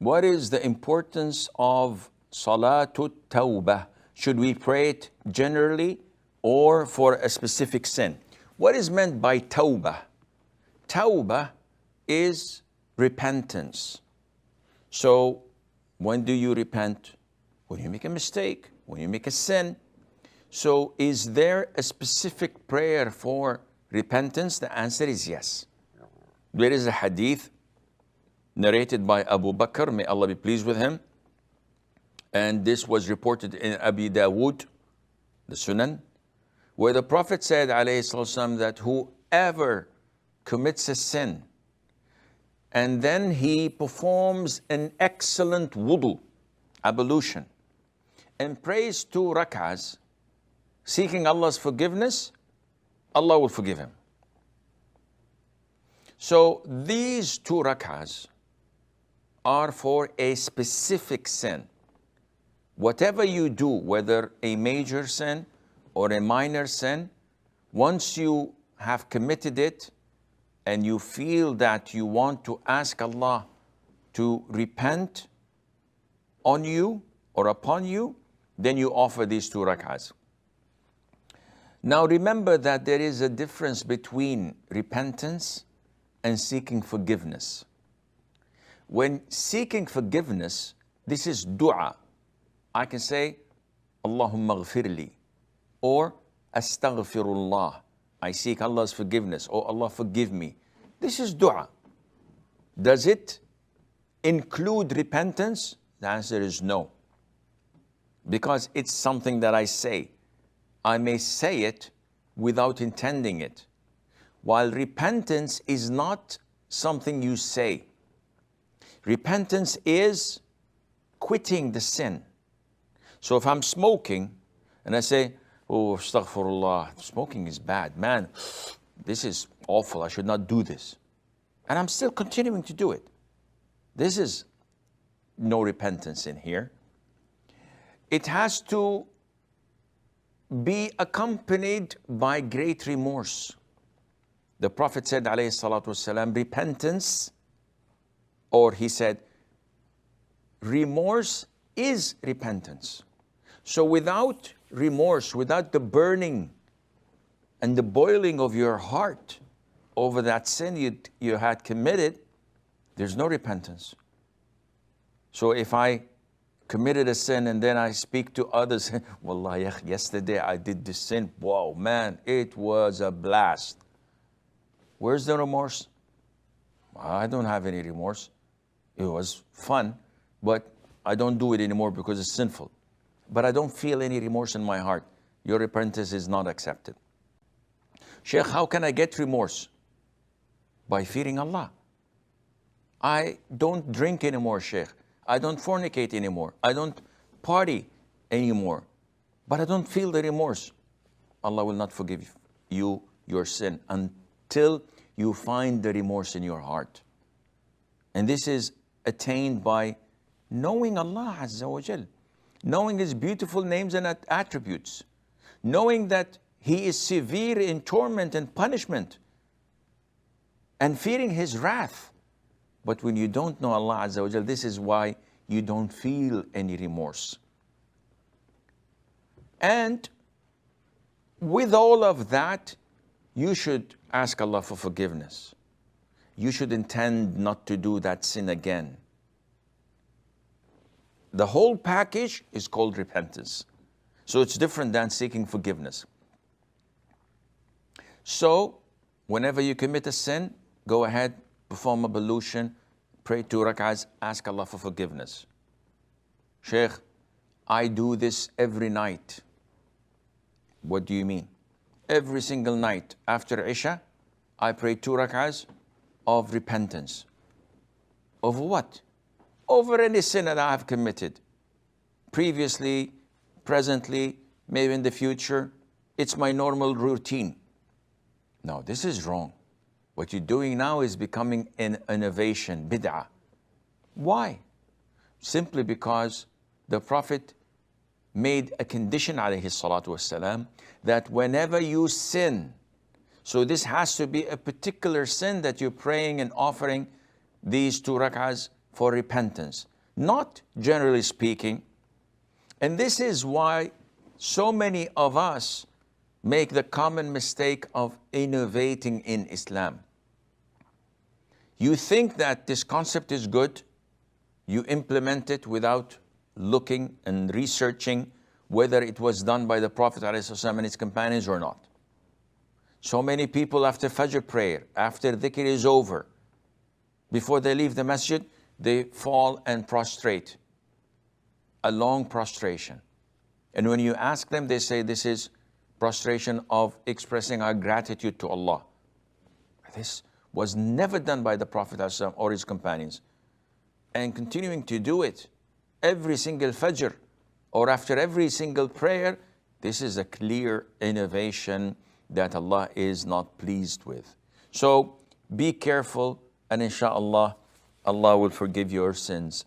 What is the importance of salat-u-Tawbah? Should we pray it generally or for a specific sin? What is meant by Tawbah? Tawbah is repentance. So when do you repent? When you make a mistake, when you make a sin. So is there a specific prayer for repentance? The answer is yes. There is a hadith narrated by Abu Bakr, may Allah be pleased with him. And this was reported in Abi Dawood, the Sunan, where the Prophet said, alayhi salatu that whoever commits a sin and then he performs an excellent wudu, ablution, and prays 2 rak'ahs, seeking Allah's forgiveness, Allah will forgive him. So these 2 rak'ahs are for a specific sin. Whatever you do, whether a major sin or a minor sin, once you have committed it and you feel that you want to ask Allah to repent on you or upon you, then you offer these 2 rak'ahs. Now remember that there is a difference between repentance and seeking forgiveness. When seeking forgiveness, this is dua. I can say, Allahumma ghfirli, or astaghfirullah. I seek Allah's forgiveness. Oh Allah, forgive me. This is dua. Does it include repentance? The answer is no. Because it's something that I say. I may say it without intending it. While repentance is not something you say. Repentance is quitting the sin. So if I'm smoking and I say, oh, astaghfirullah, smoking is bad, man, this is awful, I should not do this. And I'm still continuing to do it. This is no repentance in here. It has to be accompanied by great remorse. The Prophet said, alayhi salatu wasalam, repentance, or he said, remorse is repentance. So without remorse, without the burning and the boiling of your heart over that sin you had committed, there's no repentance. So if I committed a sin and then I speak to others, Wallah, yesterday I did this sin, wow, man, it was a blast. Where's the remorse? I don't have any remorse. It was fun, but I don't do it anymore because it's sinful. But I don't feel any remorse in my heart. Your repentance is not accepted. Sheikh, how can I get remorse? By fearing Allah. I don't drink anymore, Sheikh. I don't fornicate anymore. I don't party anymore. But I don't feel the remorse. Allah will not forgive you your sin until you find the remorse in your heart. And this is attained by knowing Allah Azza wa Jal, knowing His beautiful names and attributes, knowing that He is severe in torment and punishment, and fearing His wrath. But when you don't know Allah Azza wa Jal, this is why you don't feel any remorse. And with all of that, you should ask Allah for forgiveness. You should intend not to do that sin again. The whole package is called repentance. So it's different than seeking forgiveness. So whenever you commit a sin, go ahead, perform ablution, pray 2 rak'ahs, ask Allah for forgiveness. Sheikh, I do this every night. What do you mean? Every single night after Isha, I pray 2 rak'ahs of repentance. Of what? Over any sin that I have committed. Previously, presently, maybe in the future. It's my normal routine. No, this is wrong. What you're doing now is becoming an innovation, bid'ah. Why? Simply because the Prophet made a condition, alayhi salatu wasalam, that whenever you sin, so this has to be a particular sin that you're praying and offering these 2 rak'ahs for repentance, not generally speaking. And this is why so many of us make the common mistake of innovating in Islam. You think that this concept is good, you implement it without looking and researching whether it was done by the Prophet ﷺ and his companions or not. So many people after Fajr prayer, after dhikr is over, before they leave the masjid, they fall and prostrate, a long prostration. And when you ask them, they say this is prostration of expressing our gratitude to Allah. This was never done by the Prophet ﷺ or his companions. And continuing to do it every single Fajr or after every single prayer, this is a clear innovation that Allah is not pleased with. So be careful, and inshallah, Allah will forgive your sins.